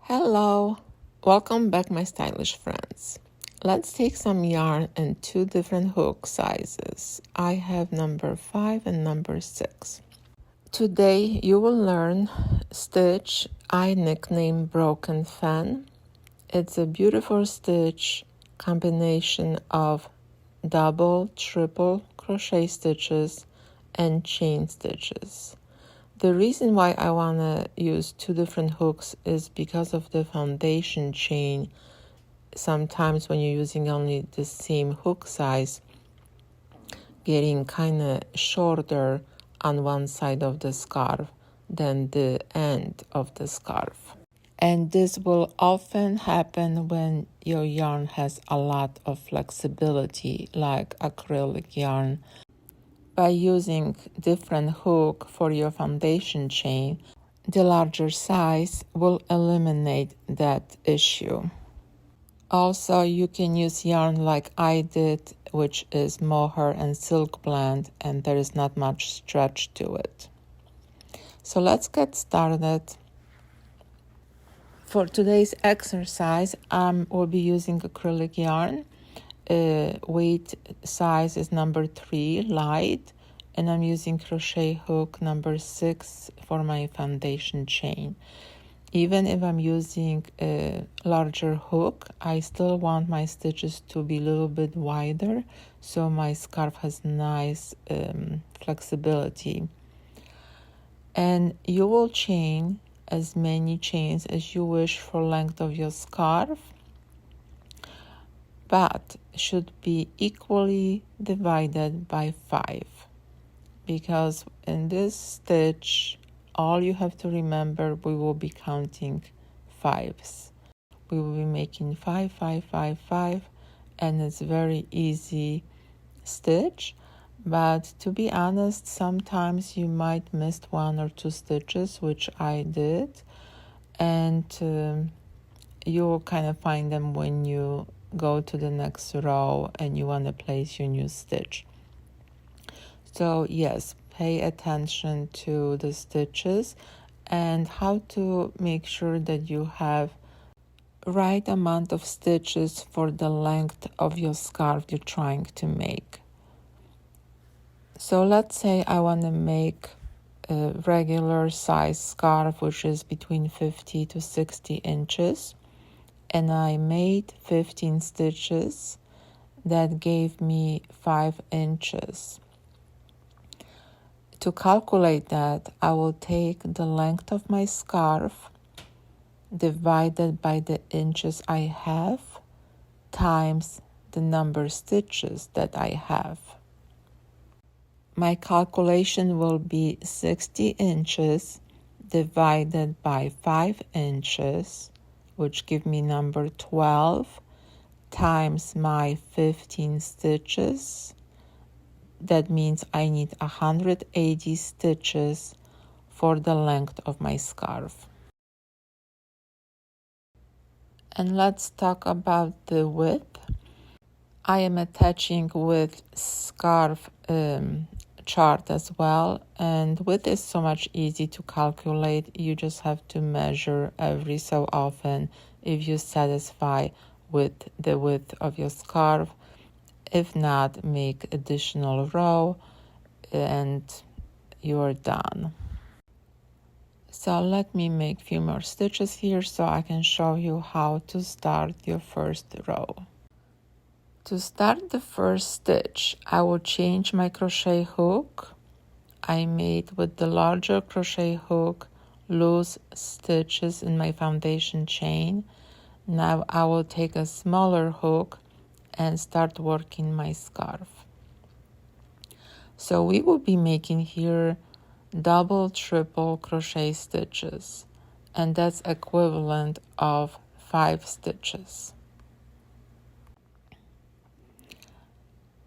Hello, welcome back my stylish friends. Let's take some yarn in two different hook sizes. I have number 5 and number 6. Today you will learn stitch I nickname Broken Fan. It's a beautiful stitch combination of double, triple crochet stitches and chain stitches. The reason why I want to use two different hooks is because of the foundation chain. Sometimes when you're using only the same hook size, getting kind of shorter on one side of the scarf than the end of the scarf. And this will often happen when your yarn has a lot of flexibility, like acrylic yarn. By using different hook for your foundation chain, the larger size will eliminate that issue. Also, you can use yarn like I did, which is mohair and silk blend, and there is not much stretch to it. So let's get started. For today's exercise, I will be using acrylic yarn. Weight size is number 3, light, and I'm using crochet hook number 6 for my foundation chain. Even if I'm using a larger hook, I still want my stitches to be a little bit wider so my scarf has nice flexibility. And you will chain as many chains as you wish for length of your scarf, but should be equally divided by 5, because in this stitch all you have to remember, we will be counting 5s. We will be making 5, 5, 5, 5, and it's very easy stitch. But to be honest, sometimes you might miss 1 or 2 stitches, which I did, and you'll kind of find them when you go to the next row and you want to place your new stitch. So yes, pay attention to the stitches and how to make sure that you have right amount of stitches for the length of your scarf you're trying to make. So let's say I want to make a regular size scarf, which is between 50 to 60 inches. And I made 15 stitches. That gave me 5 inches. To calculate that, I will take the length of my scarf divided by the inches I have times the number of stitches that I have. My calculation will be 60 inches divided by 5 inches, which give me number 12, times my 15 stitches. That means I need 180 stitches for the length of my scarf. And let's talk about the width. I am attaching with scarf chart as well, and width is so much easy to calculate. You just have to measure every so often if you satisfy with the width of your scarf. If not, make additional row and you're done. So let me make a few more stitches here so I can show you how to start your first row. To start the first stitch, I will change my crochet hook. I made with the larger crochet hook loose stitches in my foundation chain. Now I will take a smaller hook and start working my scarf. So we will be making here double, triple crochet stitches, and that's equivalent of 5 stitches.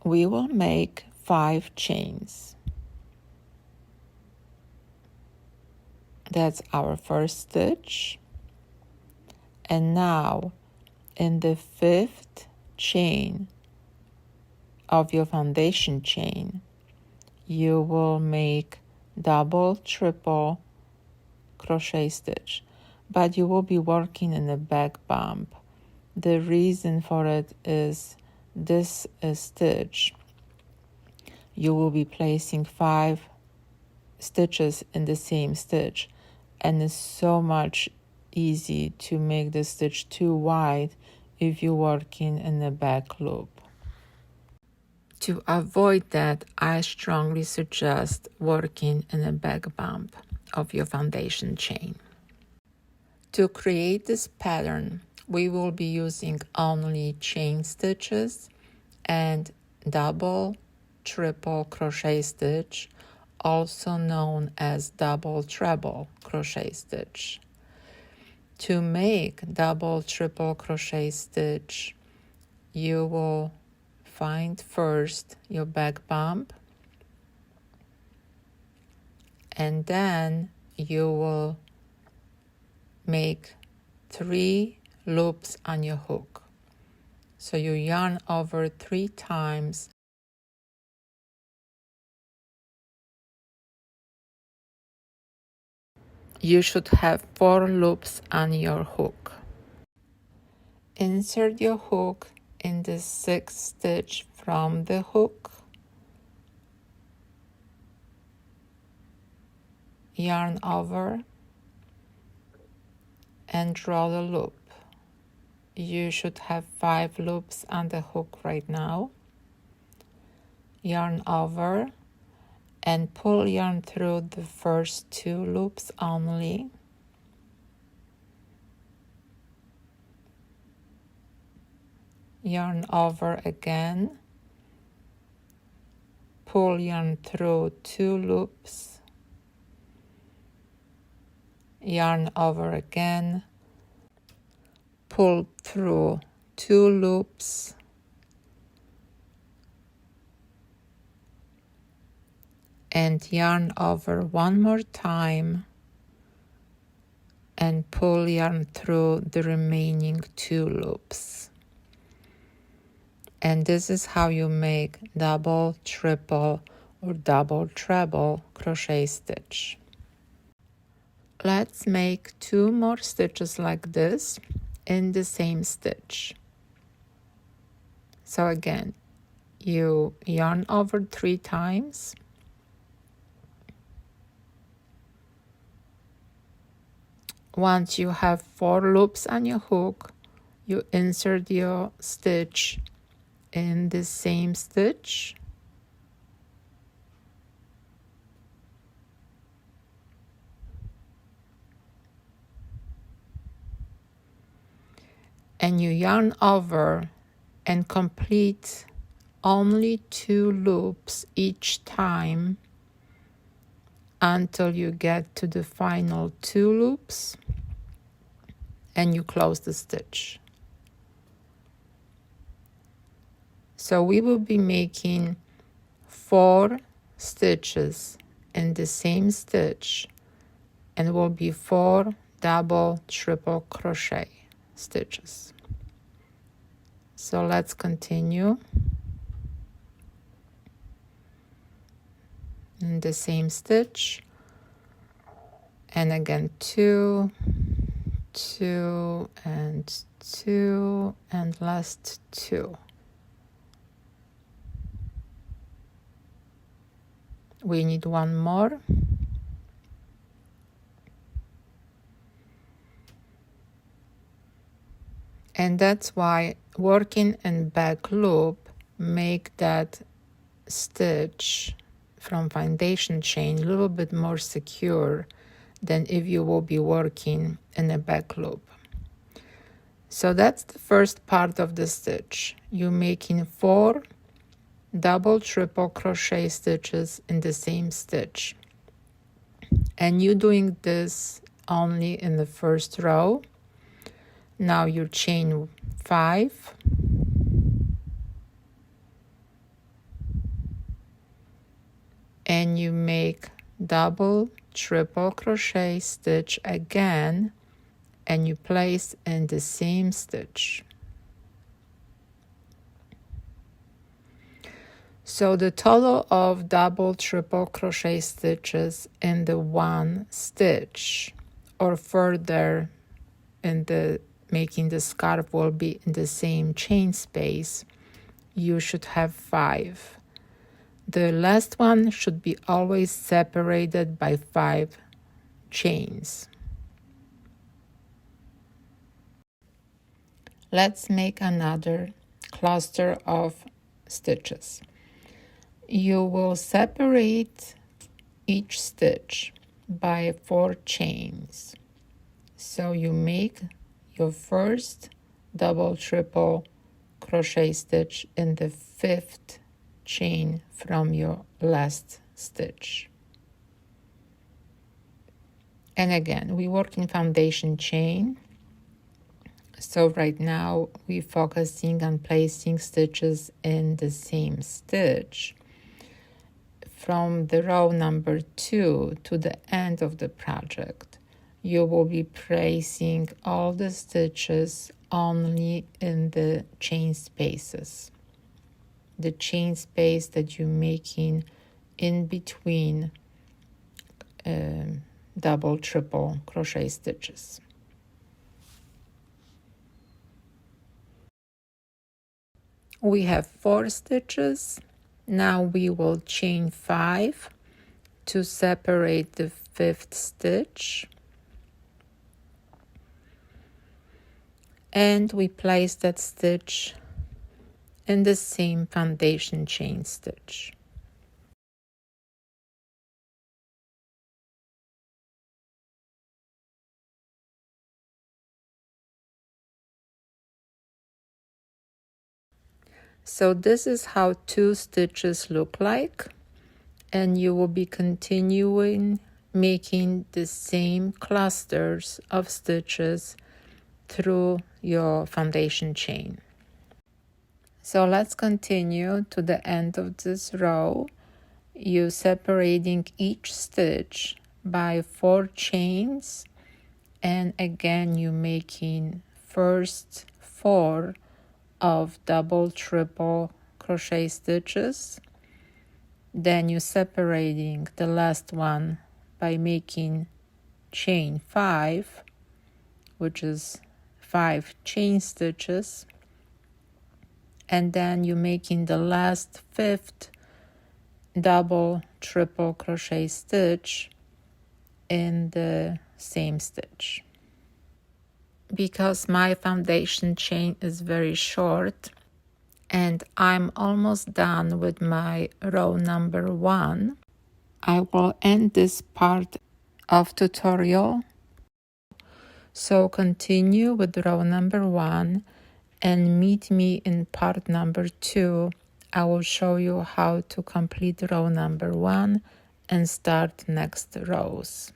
We will make 5 chains. That's our first stitch. And now in the 5th chain of your foundation chain, you will make double, triple crochet stitch. but you will be working in a back bump. The reason for it is this stitch. You will be placing 5 stitches in the same stitch, and it's so much easy to make the stitch too wide if you're working in a back loop. To avoid that, I strongly suggest working in a back bump of your foundation chain. To create this pattern, we will be using only chain stitches and double, triple crochet stitch, also known as double, treble crochet stitch. To make double, triple crochet stitch, you will find first your back bump, and then you will make 3 loops on your hook. So you yarn over 3 times. You should have 4 loops on your hook. Insert your hook in the 6th stitch from the hook. Yarn over and draw the loop. You should have 5 loops on the hook right now. Yarn over and pull yarn through the first 2 loops only. Yarn over again, pull yarn through 2 loops, yarn over again, pull through 2 loops, and yarn over one more time and pull yarn through the remaining 2 loops. And this is how you make double, triple, or double, treble crochet stitch. Let's make 2 more stitches like this in the same stitch. So again, you yarn over 3 times. Once you have 4 loops on your hook, you insert your stitch in the same stitch. And you yarn over and complete only 2 loops each time until you get to the final 2 loops and you close the stitch. So we will be making 4 stitches in the same stitch, and it will be 4 double, triple crochet stitches. So let's continue in the same stitch, and again 2, 2, and 2, and last 2. We need 1 more. And that's why working in back loop make that stitch from foundation chain a little bit more secure than if you will be working in a back loop. So that's the first part of the stitch. You're making 4 double, triple crochet stitches in the same stitch, and you're doing this only in the first row. Now you chain 5, and you make double, triple crochet stitch again, and you place in the same stitch. So the total of double, triple crochet stitches in the 1 stitch or further in the making the scarf will be in the same chain space, you should have 5. The last one should be always separated by 5 chains. Let's make another cluster of stitches. You will separate each stitch by 4 chains. So you make your first double triple crochet stitch in the 5th chain from your last stitch. And again, we work in foundation chain. So right now we're focusing on placing stitches in the same stitch. From the row number 2 to the end of the project, you will be placing all the stitches only in the chain spaces. The chain space that you're making in between double, triple crochet stitches. We have 4 stitches. Now we will chain 5 to separate the 5th stitch. And we place that stitch in the same foundation chain stitch. So this is how 2 stitches look like, and you will be continuing making the same clusters of stitches through your foundation chain. So let's continue to the end of this row. You separating each stitch by 4 chains, and again you making first 4 of double, triple crochet stitches. Then you separating the last one by making chain 5, which is 5 chain stitches. And then you making the last 5th double, triple crochet stitch in the same stitch. Because my foundation chain is very short and I'm almost done with my row number 1, I will end this part of tutorial. So continue with row number 1 and meet me in part number 2. I will show you how to complete row number 1 and start next rows.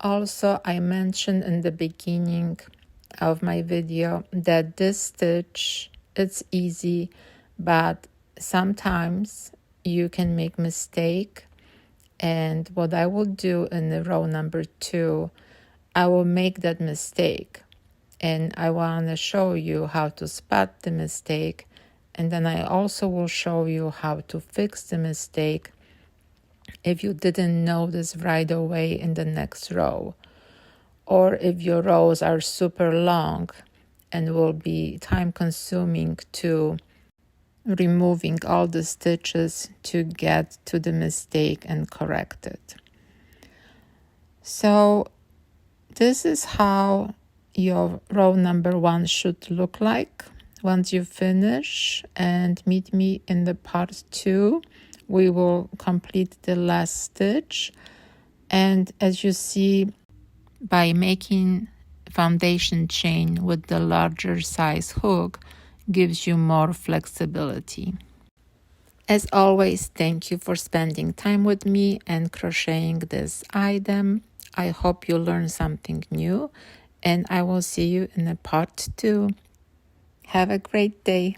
Also, I mentioned in the beginning of my video that this stitch, it's easy, but sometimes you can make mistake. And what I will do in the row number 2, I will make that mistake. And I want to show you how to spot the mistake. And then I also will show you how to fix the mistake if you didn't notice right away in the next row, or if your rows are super long and will be time consuming to removing all the stitches to get to the mistake and correct it. So this is how your row number 1 should look like once you finish, and meet me in the part 2. We will complete the last stitch, and as you see, by making foundation chain with the larger size hook gives you more flexibility. As always, thank you for spending time with me and crocheting this item. I hope you learned something new, and I will see you in the part 2. Have a great day.